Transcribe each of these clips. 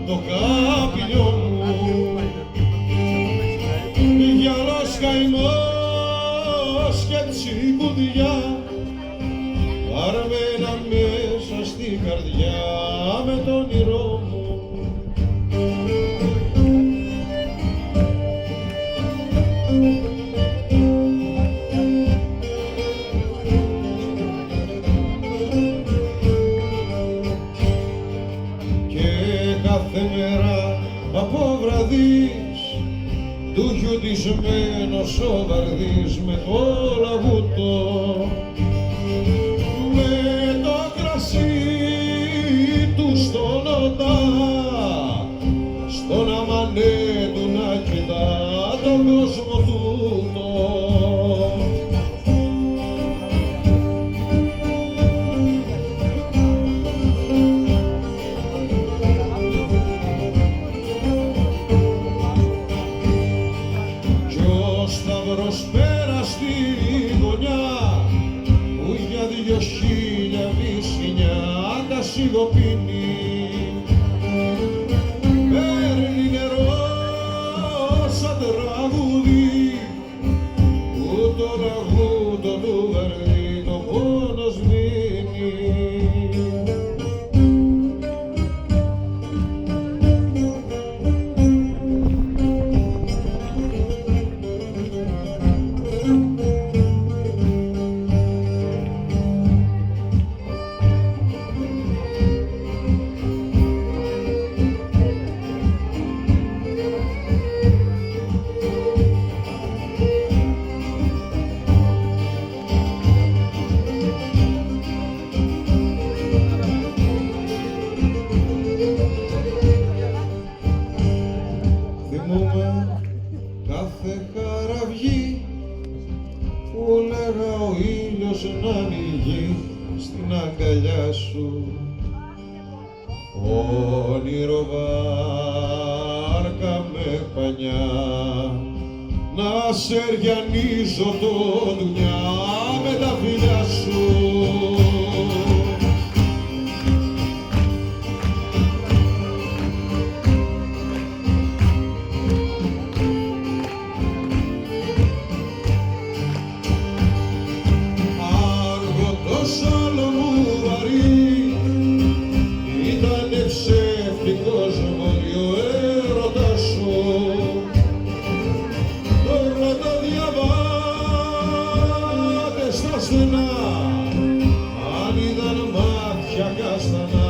το κάπηλιο μου, γυαλός καημός και τσιμπουδιά βαρμένα μέσα στη καρδιά με το όνειρό μου. Κάθε μέρα από βραδείς του γιουτισμένος ο βαρδής με το λαγούτο, με το κρασί του στον οντά, στον αμανέ του να κοιτά τον κόσμο τούτο. Σταυρός πέρα στη γωνιά που για 2.000 βυσσινιά τα σιγοπίνει, παίρνει νερό σαν τραγούδι που το λαγούτο του βαρδί το πόνο σβήνει. Θυμούμαι κάθε χαραυγή που λέγα ο ήλιος να ανοίγει στην αγκαλιά σου, όνειρο βάρκα με πανιά να σεριανίζω το δουλειά με τα φιλιά σου. Αν είδαν μάτια κάστανα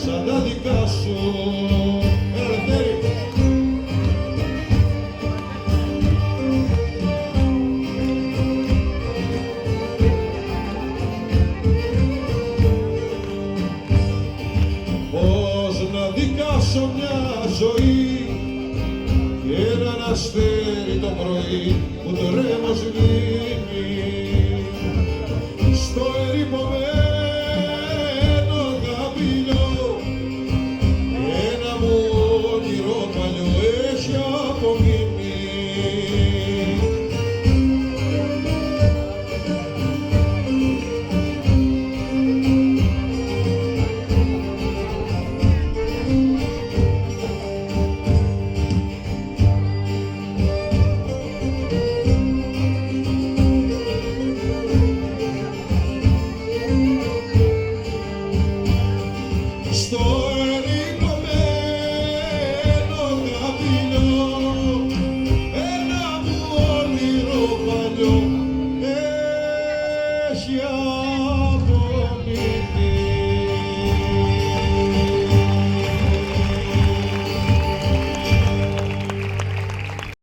σαν τα δικά σου, πώς να δικάσω μια ζωή και έναν αστέρι το πρωί που το ρέμο σβήνει στο ερημωμένο καπηλιό, ένα μου όνειρο παλιό έχει απομείνει. Στο ερημωμένο καπηλιό, ένα μου όνειρο παλιό